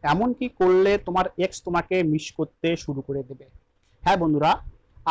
এমন কি করলে তোমার এক্স তোমাকে মিস করতে শুরু করে দেবে? হ্যাঁ বন্ধুরা,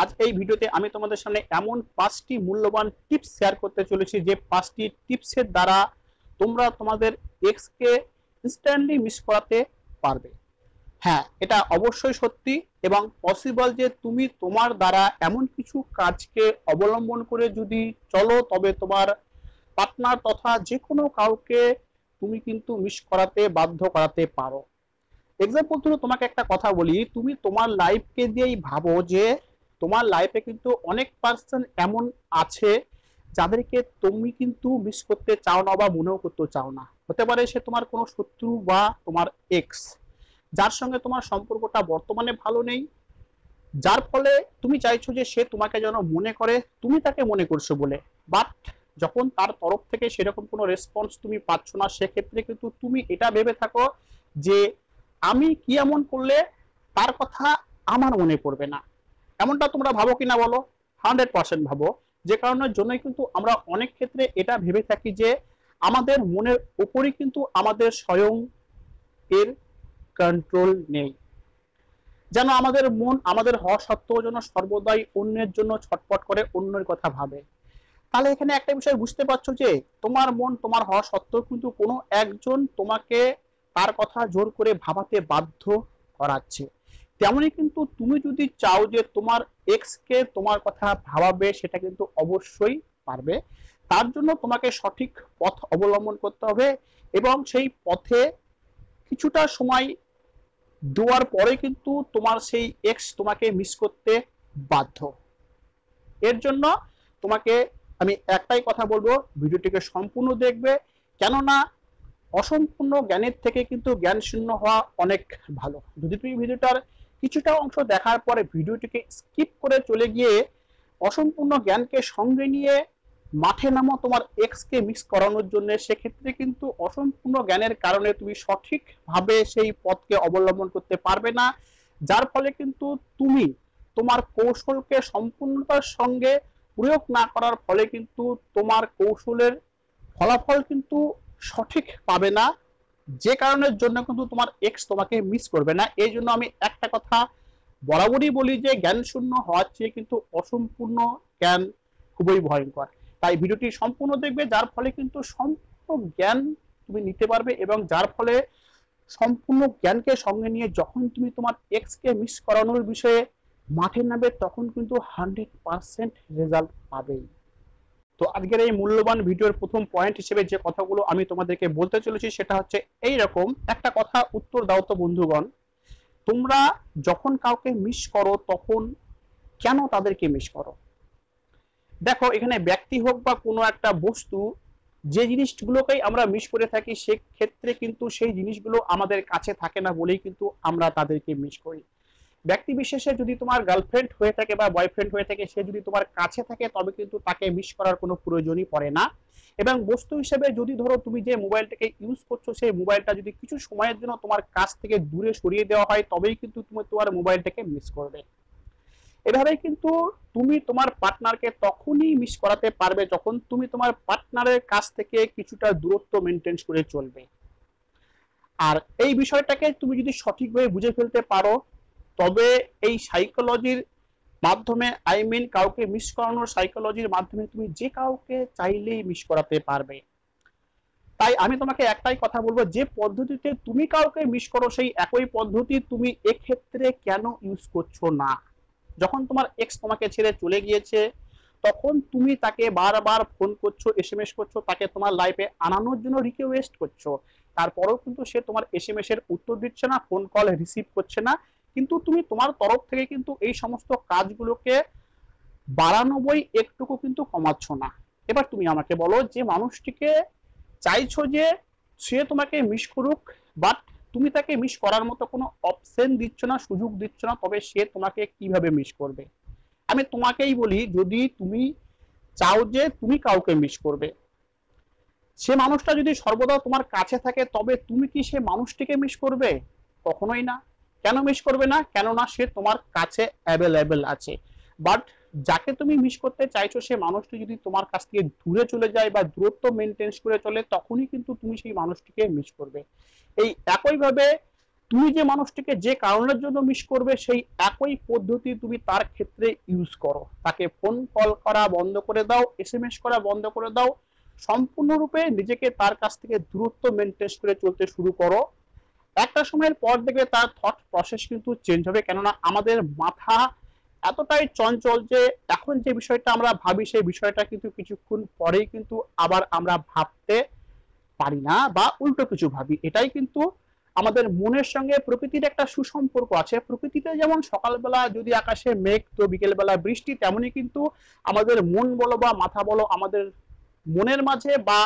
আজ এই ভিডিওতে আমি তোমাদের সামনে এমন 5টি মূল্যবান টিপস শেয়ার করতে চলেছি যে 5টি টিপসের দ্বারা তোমরা তোমাদের এক্স কে ইনস্ট্যান্টলি মিস করাতে পারবে। হ্যাঁ, এটা অবশ্যই সত্যি এবং পসিবল যে তুমি তোমার দ্বারা এমন কিছু কাজকে অবলম্বন করে যদি চলো, তবে তোমার পার্টনার তথা যে কোনো কাউকে তুমি কিন্তু মিস করাতে বাধ্য করাতে পারো। এক্সাম্পল ধরো, তোমাকে একটা কথা বলি, তুমি তোমার লাইফকে দিয়েই ভাবো যে তোমার লাইফে কিন্তু অনেক পার্সন এমন আছে যাদেরকে তুমি কিন্তু মিস করতে চাও না বা মনেও করতে চাও না। হতে পারে সে তোমার কোনো শত্রু বা তোমার এক্স, যার সঙ্গে তোমার সম্পর্কটা বর্তমানে ভালো নেই, যার ফলে তুমি চাইছো যে সে তোমাকে যেন মনে করে তুমি তাকে মনে করছো বলে। বাট যখন তার তরফ থেকে সেরকম কোনো রেসপন্স তুমি পাচ্ছ না, সেক্ষেত্রে কিন্তু তুমি এটা ভেবে থাকো যে আমি কি এমন করলে তার কথা আমার মনে পড়বে না। এমনটা তোমরা ভাবো কিনা বলো? 100% ভাবো। যে কারণের জন্যই কিন্তু আমরা অনেক ক্ষেত্রে এটা ভেবে থাকি যে আমাদের মনের উপরই কিন্তু আমাদের স্বয়ং এর কন্ট্রোল নেই, যেন আমাদের মন আমাদের হওয়া সত্ত্বেও যেন সর্বদাই অন্যের জন্য ছটফট করে, অন্যের কথা ভাবে। তাহলে এখানে একটা বিষয় বুঝতে পারছো যে তোমার মন তোমার হওয়া সত্ত্বেও কিন্তু কোনো একজন তোমাকে তার কথা জোর করে ভাবাতে বাধ্য করাচ্ছে। তেমনি কিন্তু তুমি যদি চাও যে তোমার এক্স কে তোমার কথা ভাবাবে, সেটা কিন্তু অবশ্যই পারবে। তার জন্য তোমাকে সঠিক পথ অবলম্বন করতে হবে এবং সেই পথে কিছুটা সময় দেওয়ার পরে কিন্তু তোমার সেই এক্স তোমাকে মিস করতে বাধ্য। এর জন্য তোমাকে আমি একটাই কথা বলবো, ভিডিওটিকে সম্পূর্ণ দেখবে, কেননা অসম্পূর্ণ জ্ঞানের থেকে কিন্তু জ্ঞান শূন্য হওয়া অনেক ভালো। যদি তুমি ভিডিওটার কিছুটা অংশ দেখার পরে ভিডিওটিকে স্কিপ করে চলে গিয়ে অসম্পূর্ণ জ্ঞানকে সঙ্গে নিয়ে মাঠে নামো তোমার এক্স কে মিক্স করানোর জন্য, সেক্ষেত্রে কিন্তু অসম্পূর্ণ জ্ঞানের কারণে তুমি সঠিকভাবে সেই পথকে অবলম্বন করতে পারবে না, যার ফলে কিন্তু তুমি তোমার কৌশলকে সম্পূর্ণতার সঙ্গে প্রয়োগ না করার ফলে কিন্তু তোমার কৌশলের ফলাফল কিন্তু সঠিক পাবে না, যে কারণের জন্য কিন্তু তোমার এক্স তোমাকে মিস করবে না। এই জন্য আমি একটা কথা বরাবরই বলি যে জ্ঞান শূন্য হওয়ার চেয়ে কিন্তু অসম্পূর্ণ জ্ঞান খুবই ভয়ঙ্কর। তাই ভিডিওটি সম্পূর্ণ দেখবে, যার ফলে কিন্তু সম্পূর্ণ জ্ঞান তুমি নিতে পারবে এবং যার ফলে সম্পূর্ণ জ্ঞানকে সঙ্গে নিয়ে যখন তুমি তোমার এক্স কে মিস করানোর বিষয়ে মাঠে নামবে, তখন কিন্তু 100% রেজাল্ট পাবেই। তো আজকের এই মূল্যবান ভিডিওর প্রথম পয়েন্ট হিসেবে যে কথাগুলো আমি তোমাদেরকে বলতে চলেছি সেটা হচ্ছে এই রকম একটা কথা, উত্তর দাও তো বন্ধুগণ, তোমরা যখন কাউকে মিস করো তখন কেন তাদেরকে মিস করো? দেখো, এখানে ব্যক্তি হোক বা কোনো একটা বস্তু, যে জিনিসগুলোকেই আমরা মিস করে থাকি সেক্ষেত্রে কিন্তু সেই জিনিসগুলো আমাদের কাছে থাকে না বলেই কিন্তু আমরা তাদেরকে মিস করি। ব্যক্তি বিশেষে যদি তোমার গার্লফ্রেন্ড হয়ে থাকে বা বয়ফ্রেন্ড হয়ে থাকে, সে যদি তোমার কাছে থাকে তবে কিন্তু তাকে মিস করার কোনো প্রয়োজনই পড়ে না। এবং বস্তু হিসেবে যদি ধরো তুমি যে মোবাইলটাকে ইউজ করছো, সেই মোবাইলটা যদি কিছু সময়ের জন্য তোমার কাছ থেকে দূরে সরিয়ে দেওয়া হয়, তবেই কিন্তু তুমি তোমার মোবাইলটাকে মিস করবে। এভাবেই কিন্তু তুমি তোমার পার্টনারকে তখনই মিস করাতে পারবে যখন তুমি তোমার পার্টনারের কাছ থেকে কিছুটা দূরত্ব মেনটেন করে চলবে। আর এই বিষয়টাকে তুমি যদি সঠিকভাবে বুঝে ফেলতে পারো, তবে এই সাইকোলজির মাধ্যমে, আই মিন কাউকে মিস করানোর সাইকোলজির মাধ্যমে তুমি যে কাউকে চাইলেই মিস করাতে পারবে। তাই আমি তোমাকে একটাই কথা বলবো, যে পদ্ধতিতে তুমি কাউকে মিস করো সেই একই পদ্ধতি তুমি এক্ষেত্রে কেন ইউজ করছো না? যখন তোমার এক্স তোমাকে ছেড়ে চলে গিয়েছে, তখন তুমি তাকে বারবার ফোন করছো, এসএমএস করছো, তাকে তোমার লাইফে আনানোর জন্য রিকোয়েস্ট করছো, তারপরেও কিন্তু সে তোমার এসএমএস এর উত্তর দিচ্ছে না, ফোন কল রিসিভ করছে না। কিন্তু তুমি তোমার তরফ থেকে কিন্তু এই সমস্ত কাজগুলোকে 92 একটুকু কিন্তু কমাচ্ছ না। এবার তুমি আমাকে বলো, যে মানুষটিকে চাইছো যে সে তোমাকে মিস করুক, বাট তুমি তাকে মিস করার মতো কোনো অপশন দিচ্ছ না, সুযোগ দিচ্ছ না, তবে সে তোমাকে কিভাবে মিস করবে? আমি তোমাকেই বলি, যদি তুমি চাও যে তুমি কাউকে মিস করবে, সে মানুষটা যদি সর্বদা তোমার কাছে থাকে, তবে তুমি কি সে মানুষটিকে মিস করবে? কখনোই না। কেন মিস করবে না? কেননা সে তোমার কাছে অ্যাভেলেবেল আছে। বাট যাকে তুমি মিস করতে চাইছো, সে মানুষটি যদি তোমার কাছ থেকে দূরে চলে যায় বা দূরত্ব মেনটেন করে চলে, তখনই কিন্তু তুমি সেই মানুষটিকে মিস করবে। এই একইভাবে তুমি যে মানুষটিকে যে কারণের জন্য মিস করবে সেই একই পদ্ধতি তুমি তার ক্ষেত্রে ইউজ করো। তাকে ফোন কল করা বন্ধ করে দাও, এসএমএস করা বন্ধ করে দাও, সম্পূর্ণরূপে নিজেকে তার কাছ থেকে দূরত্ব মেনটেন করে চলতে শুরু করো। একটা সময়ের পর দেখবে তার থট প্রসেস কিন্তু চেঞ্জ হবে, কেননা আমাদের মাথা এতটাই চঞ্চল যে এখন যে বিষয়টা আমরা ভাবি সেই বিষয়টা কিন্তু কিছুক্ষণ পরেই কিন্তু আবার আমরা ভাবতে পারি না বা উল্টো কিছু ভাবি। এটাই কিন্তু আমাদের মনের সঙ্গে প্রকৃতির একটা সুসম্পর্ক আছে। প্রকৃতিতে যেমন সকালবেলা যদি আকাশে মেঘ তো বিকেলবেলা বৃষ্টি, তেমনই কিন্তু আমাদের মন বলো বা মাথা বলো, আমাদের মনের মাঝে বা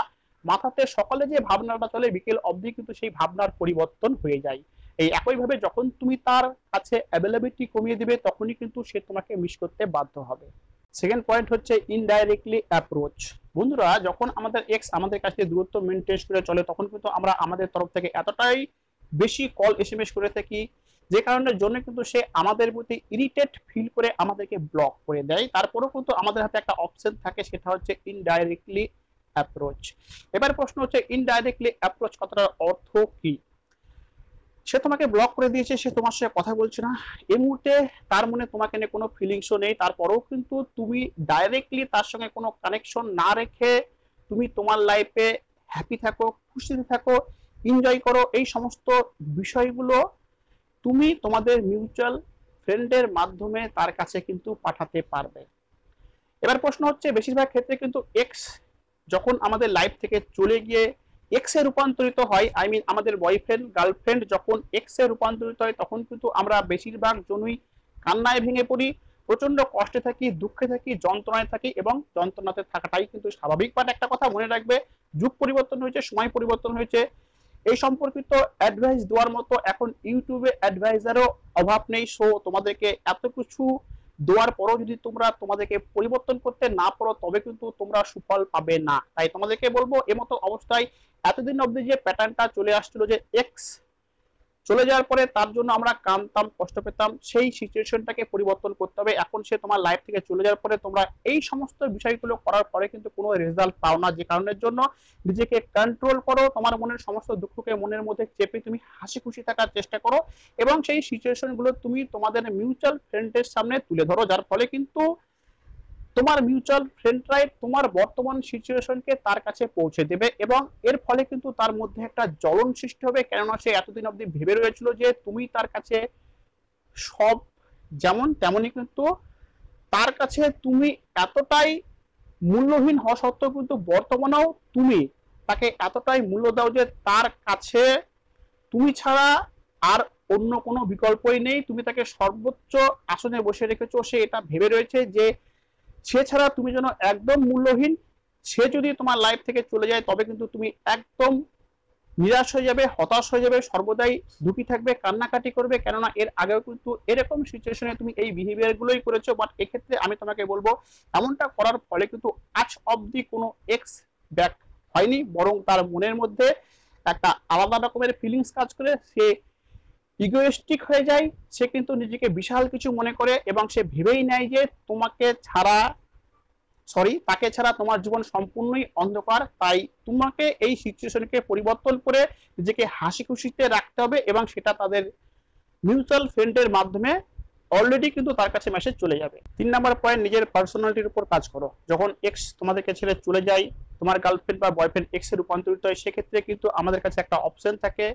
মাথাতে সকালে যে ভাবনাটা চলে বিকেল অবধি কিন্তু সেই ভাবনার পরিবর্তন হয়ে যায়। এই একইভাবে যখন তুমি তার কাছে অ্যাভেলেবিলিটি কমিয়ে দিবে তখনই কিন্তু সে তোমাকে মিস করতে বাধ্য হবে। সেকেন্ড পয়েন্ট হচ্ছে ইনডাইরেক্টলি অ্যাপ্রোচ। বন্ধুরা, যখন আমাদের এক্স আমাদের কাছে দূরত্ব মেনটেন করে চলে তখন কিন্তু আমরা আমাদের তরফ থেকে এতটাই বেশি কল এসএমএস করে থাকি যে কারণের জন্য কিন্তু সে আমাদের প্রতি ইরিটেট ফিল করে আমাদেরকে ব্লক করে দেয়। তারপরেও কিন্তু আমাদের হাতে একটা অপশন থাকে, সেটা হচ্ছে ইনডাইরেক্টলি অ্যাপ্রোচ। এবার প্রশ্ন হচ্ছে ইনডাইরেক্টলি অ্যাপ্রোচ কথাটার অর্থ কি? সে তোমাকে ব্লক করে দিয়েছে, সে তোমার সাথে কথা বলছে না, এই মুহূর্তে তার মনে তোমাকে নিয়ে কোনো ফিলিংসও নেই, তারপরেও কিন্তু তুমি ডাইরেক্টলি তার সঙ্গে কোনো কানেকশন না রেখে তুমি তোমার লাইফে হ্যাপি থাকো, খুশিতে থাকো, এনজয় করো। এই সমস্ত বিষয়গুলো তুমি তোমাদের মিউচুয়াল ফ্রেন্ডের মাধ্যমে তার কাছে কিন্তু পাঠাতে পারবে। এবার প্রশ্ন হচ্ছে বেশিরভাগ ক্ষেত্রে কিন্তু এক্স যখন আমাদের লাইফ থেকে চলে গিয়ে এক্স এ রূপান্তরিত হয়, আই মিন আমাদের বয়ফ্রেন্ড গার্লফ্রেন্ড যখন এক্স এ রূপান্তরিত হয় তখন কিন্তু আমরা বেশিরভাগ জনই কান্নায় ভেঙে পড়ি, প্রচন্ড কষ্টে থাকি, দুঃখে থাকি, যন্ত্রণায় থাকি এবং যন্ত্রণাতে থাকাটাই কিন্তু স্বাভাবিক। বাট একটা কথা মনে রাখবে, যুগ পরিবর্তন হয়েছে, সময় পরিবর্তন হয়েছে, এই সম্পর্কিত অ্যাডভাইস দেওয়ার মতো এখন ইউটিউবে অ্যাডভাইজারও অভাব নেই। সো তোমাদেরকে এত কিছু দেওয়ার পরও যদি তোমরা তোমাদেরকে পরিবর্তন করতে না পারো তবে কিন্তু তোমরা সুফল পাবে না। তাই তোমাদেরকে বলবো, এমতো অবস্থায় এতদিন অবধি যে প্যাটার্নটা চলে আসছিল যে এক্স চলে যাওয়ার পরে তার জন্য আমরা কাঁদতাম, কষ্ট পেতাম, সেই সিচুয়েশনটাকে পরিবর্তন করতে হবে। এখন সে তোমার লাইফ থেকে চলে যাওয়ার পরে তোমরা এই সমস্ত বিষয়গুলো করার পরে কিন্তু কোনো রেজাল্ট পাও না, যে কারণের জন্য নিজেকে কন্ট্রোল করো, তোমার মনের সমস্ত দুঃখকে মনের মধ্যে চেপে তুমি হাসি খুশি থাকার চেষ্টা করো এবং সেই সিচুয়েশনগুলো তুমি তোমাদের মিউচুয়াল ফ্রেন্ডের সামনে তুলে ধরো, যার ফলে কিন্তু তোমার মিউচুয়াল ফ্রেন্ডরাই তোমার বর্তমান সিচুয়েশনকে তার কাছে পৌঁছে দেবে এবং এর ফলে কিন্তু তার মধ্যে একটা জ্বলন সৃষ্টি হবে, কেননা সে এতদিন অবধি ভেবে রয়েছিল যে তুমি তার কাছে সব যেমন তেমনই, কিন্তু তার কাছে তুমি এতটাই মূল্যহীন হওয়া সত্ত্বেও কিন্তু বর্তমানেও তুমি তাকে এতটাই মূল্য দাও যে তার কাছে তুমি ছাড়া আর অন্য কোনো বিকল্পই নেই। তুমি তাকে সর্বোচ্চ আসনে বসে রেখেছো, সে এটা ভেবে রয়েছে যে সে ছাড়া তুমি যেন একদম মূল্যহীন। সে যদি তোমার লাইফ থেকে চলে যায় তবে কিন্তু তুমি একদম নিরাশ হয়ে যাবে, হতাশ হয়ে যাবে, সর্বদাই দুঃখী থাকবে, কান্নাকাটি করবে, কেননা এর আগেও কিন্তু এরকম সিচুয়েশনে তুমি এই বিহেভিয়ার গুলোই করেছো। বাট এক্ষেত্রে আমি তোমাকে বলবো, এমনটা করার ফলে কিন্তু আজ অবধি কোনো এক্স ব্যাক হয়নি, বরং তার মনের মধ্যে একটা আলাদা রকমের ফিলিংস কাজ করে, সে ইগোয়েস্টিক হয়ে যায়, সে কিন্তু নিজেকে বিশাল কিছু মনে করে এবং সে ভেবেই নেয় যে তাকে ছাড়া তোমার জীবন সম্পূর্ণই অন্ধকার। তাই তোমাকে এই সিচুয়েশনকে পরিবর্তন করে নিজেকে হাসি খুশিতে রাখতে হবে এবং সেটা তাদের মিউচুয়াল ফ্রেন্ডের মাধ্যমে অলরেডি কিন্তু তার কাছে মেসেজ চলে যাবে। 3 নাম্বার পয়েন্ট, নিজের পার্সোনালিটির উপর কাজ করো। যখন এক্স তোমাদেরকে ছেড়ে চলে যায়, তোমার গার্লফ্রেন্ড বা বয়ফ্রেন্ড এক্স এ রূপান্তরিত হয়, সেক্ষেত্রে কিন্তু আমাদের কাছে একটা অপশন থাকে,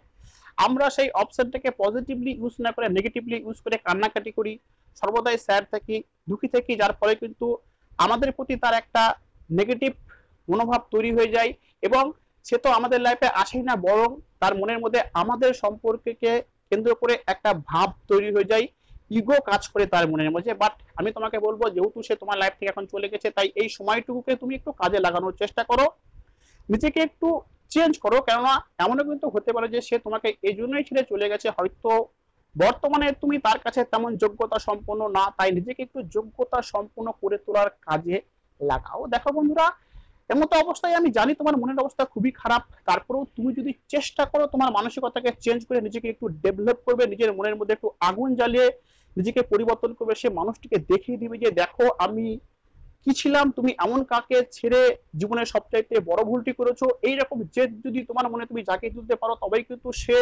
আমরা সেই অপশনটাকে পজিটিভলি ইউজ না করে নেগেটিভলি ইউজ করে কান্নাকাটি করি, সর্বদাই স্যাড থাকি, দুঃখী থাকি, যার ফলে কিন্তু আমাদের প্রতি তার একটা নেগেটিভ মনোভাব তৈরি হয়ে যায় এবং সে তো আমাদের লাইফে আসেই না, বরং তার মনের মধ্যে আমাদের সম্পর্ককে কেন্দ্র করে একটা ভাব তৈরি হয়ে যায়, ইগো কাজ করে তার মনের মধ্যে। বাট আমি তোমাকে বলবো, যেহেতু সে তোমার লাইফ থেকে এখন চলে গেছে, তাই এই সময়টুকুকে তুমি একটু কাজে লাগানোর চেষ্টা করো, নিজেকে একটু চেঞ্জ করো, কেননা এমনও কিন্তু হতে পারে যে সে তোমাকে এই জন্যই ছেড়ে চলে গেছে, হয়তো বর্তমানে তুমি তার কাছে তেমন যোগ্যতা সম্পন্ন না, তাই নিজেকে একটু যোগ্যতা সম্পন্ন করে তোলার কাজে লাগাও। দেখো বন্ধুরা, এমতো অবস্থায় আমি জানি তোমার মনের অবস্থা খুবই খারাপ, তারপরেও তুমি যদি চেষ্টা করো তোমার মানসিকতাকে চেঞ্জ করে নিজেকে একটু ডেভেলপ করবে, নিজের মনের মধ্যে একটু আগুন জ্বালিয়ে নিজেকে পরিবর্তন করবে, সে মানুষটিকে দেখিয়ে দিবে যে দেখো আমি কি ছিলাম, তুমি এমন কাকে ছেড়ে জীবনের সবচাইতে বড় ভুলটি করেছো। এইরকম জেদ যদি তোমার মনে তুমি জাগিয়ে তুলতে পারো তবেই কিন্তু সে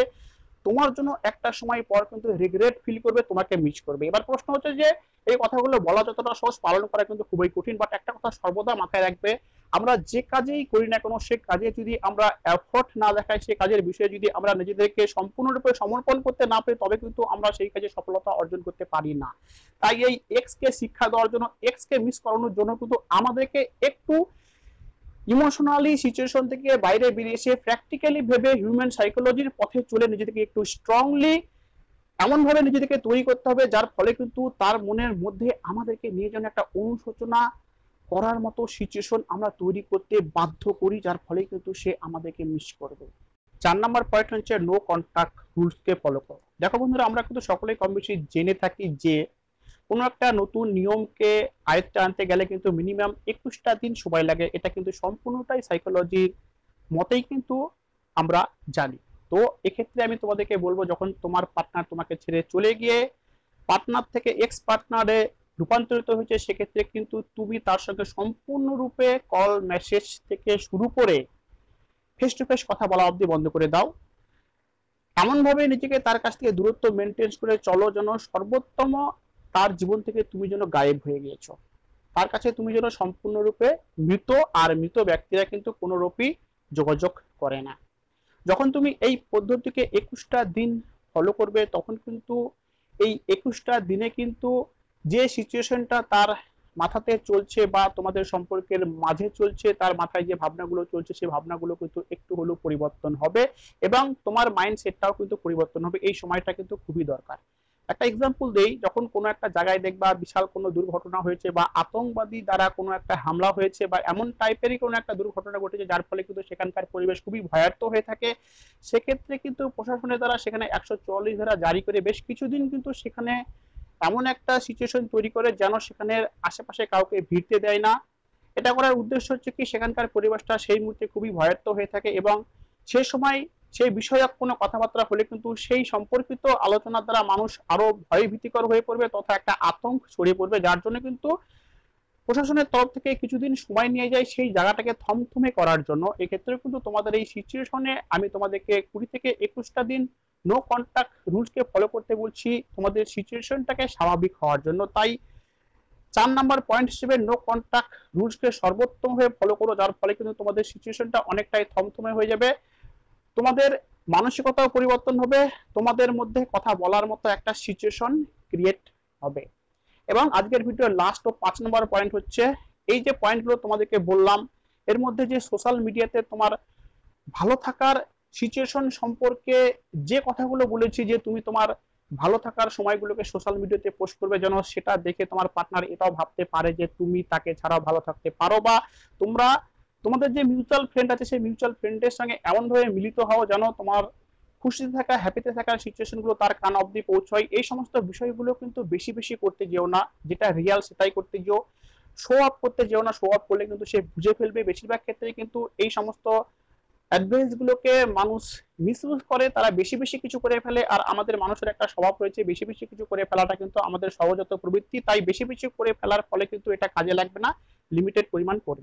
তোমার জন্য একটা সময় পর কিন্তু রিগ্রেট ফিল করবে, তোমাকে মিস করবে। এবার প্রশ্ন হচ্ছে যে এই কথাগুলো বলা যতটা সহজ, পালন করা কিন্তু খুবই কঠিন। বাট একটা কথা সর্বদা মাথায় রাখবে, আমরা যে কাজেই করি না কোনো, সে কাজে যদি আমরা এফোর্ট না দেখাই, সে কাজের বিষয়ে যদি আমরা নিজেদেরকে সম্পূর্ণরূপে সমর্পণ করতে না পারি, তবে কিন্তু আমরা সেই কাজে সফলতা অর্জন করতে পারি না। তাই এই এক্স কে শিক্ষা দেওয়ার জন্য, এক্স কে মিস করানোর জন্য কিন্তু আমাদেরকে একটু ইমোশনালি সিচুয়েশন থেকে বাইরে বেরিয়ে এসে প্র্যাকটিক্যালি ভেবে হিউম্যান সাইকোলজির পথে চলে নিজেদেরকে একটু স্ট্রংলি এমন ভাবে নিজেদেরকে তৈরি করতে হবে, যার ফলে কিন্তু তার মনের মধ্যে আমাদেরকে নিয়ে যেন একটা অনুশোচনা করার মতো সিচুয়েশন আমরা তৈরি করতে বাধ্য করি, যার ফলে কিন্তু সে আমাদেরকে মিস করবে। 4 নম্বর পয়েন্ট হচ্ছে নো কন্টাক্ট রুলস কে ফলো করো। দেখো বন্ধুরা, আমরা কিন্তু সকলেই কম বেশি জেনে থাকি যে কোনো একটা নতুন নিয়মকে আয়ত্তে আনতে গেলে কিন্তু মিনিমাম 21টা দিন সময় লাগে। এটা কিন্তু সম্পূর্ণটাই সাইকোলজির মতেই কিন্তু আমরা জানি। তো এক্ষেত্রে আমি তোমাদেরকে বলবো, যখন তোমার পার্টনার তোমাকে ছেড়ে চলে গিয়ে পার্টনার থেকে এক্স পার্টনারে রূপান্তরিত হয়েছে, সেক্ষেত্রে কিন্তু তুমি তার সঙ্গে সম্পূর্ণরূপে কল মেসেজ থেকে শুরু করে ফেস টু ফেস কথা বলা অবধি বন্ধ করে দাও। এমন ভাবে নিজেকে তার কাছ থেকে দূরত্ব মেনটেন করে চলো যেন সর্বোত্তম তার জীবন থেকে তুমি যেন গায়েব হয়ে গিয়েছো, তার কাছে তুমি যেন সম্পূর্ণরূপে মৃত। আর মৃত ব্যক্তিরা কিন্তু কোনোরূপই যোগাযোগ করে না। যখন তুমি এই পদ্ধতিকে 21টা দিন ফলো করবে, তখন কিন্তু এই 21টা দিনে কিন্তু যে সিচুয়েশনটা তার মাথাতে চলছে বা তোমাদের সম্পর্কের মাঝে চলছে, তার মাথায় যে ভাবনাগুলো চলছে, সেই ভাবনাগুলো কিন্তু একটু হলেও পরিবর্তন হবে এবং তোমার মাইন্ডসেটটাও কিন্তু পরিবর্তন হবে। এই সময়টা কিন্তু খুবই দরকার। একটা এক্সাম্পল দেই, যখন কোনো একটা জায়গায় দেখবা বিশাল কোনো দুর্ঘটনা হয়েছে বা আতঙ্কবাদী দ্বারা কোনো একটা হামলা হয়েছে বা এমন টাইপেরই কোনো একটা দুর্ঘটনা ঘটেছে, যার ফলে কিন্তু সেখানকার পরিবেশ খুবই ভয়ার্ত হয়ে থাকে, সেক্ষেত্রে কিন্তু প্রশাসনের দ্বারা সেখানে 144 ধারা জারি করে বেশ কিছুদিন কিন্তু সেখানে এমন একটা সিচুয়েশন তৈরি করে যেন সেখানে আশেপাশে কাউকে ভিড়তে দেয় না। এটা করার উদ্দেশ্য হচ্ছে কি, সেখানকার পরিবেশটা সেই মুহূর্তে খুবই ভয়ার্ত হয়ে থাকে এবং সেই সময় সেই বিষয়ক কোনো কথাবার্তা হলে কিন্তু সেই সম্পর্কিত আলোচনার দ্বারা মানুষ আরো ভয়ভীতিকর হয়ে পড়বে তথা একটা আতঙ্ক ছড়িয়ে পড়বে, যার জন্য কিন্তু প্রশাসনের তরফ থেকে কিছুদিন সময় নিয়ে যায় সেই জায়গাটাকে থমথমে করার জন্য। এক্ষেত্রে কিন্তু তোমাদের এই সিচুয়েশনে আমি তোমাদেরকে 20 থেকে 21টা দিন নো কন্টাক্ট রুলসকে ফলো করতে বলছি, তোমাদের সিচুয়েশনটাকে স্বাভাবিক হওয়ার জন্য। তাই 4 নাম্বার পয়েন্ট হিসেবে নো কন্টাক্ট রুলসকে সর্বোত্তম ভাবে ফলো করো, যার ফলে কিন্তু তোমাদের সিচুয়েশনটা অনেকটাই থমথমে হয়ে যাবে, তোমাদের মানসিকতাও পরিবর্তন হবে, তোমাদের মধ্যে কথা বলার মতো একটা সিচুয়েশন ক্রিয়েট হবে। এবং আজকের ভিডিওর লাস্ট ও 5 নম্বর পয়েন্ট হচ্ছে, এই যে পয়েন্টগুলো তোমাদেরকে বললাম, এর মধ্যে যে সোশ্যাল মিডিয়াতে তোমার ভালো থাকার সিচুয়েশন সম্পর্কে যে কথাগুলো বলেছি, যে তুমি তোমার ভালো থাকার সময়গুলোকে সোশ্যাল মিডিয়াতে পোস্ট করবে যেন সেটা দেখে তোমার পার্টনার এটাও ভাবতে পারে যে তুমি তাকে ছাড়াও ভালো থাকতে পারো, বা তোমরা তোমাদের যে মিউচুয়াল ফ্রেন্ড আছে সেই মিউচুয়াল ফ্রেন্ডের সঙ্গে এমনভাবে মিলিত হও যেন তোমার খুশিতে থাকা, হ্যাপিতে থাকার সিচুয়েশনগুলো তার কান অবধি পৌঁছয়। এই সমস্ত বিষয়গুলো কিন্তু বেশি বেশি করতে যেও না, যেটা রিয়াল সেটাই করতে যেও। শো আপ করতে যেও না, শো আপ করলে কিন্তু সে বুঝে ফেলবে। বেশিরভাগ ক্ষেত্রে কিন্তু এই সমস্ত অ্যাডভাইস গুলোকে মানুষ মিসইউজ করে, তারা বেশি বেশি কিছু করে ফেলে। আর আমাদের মানুষের একটা স্বভাব রয়েছে, বেশি বেশি কিছু করে ফেলাটা কিন্তু আমাদের সহজাত প্রবৃত্তি। তাই বেশি বেশি করে ফেলার ফলে কিন্তু এটা কাজে লাগবে না, লিমিটেড পরিমাণ করে।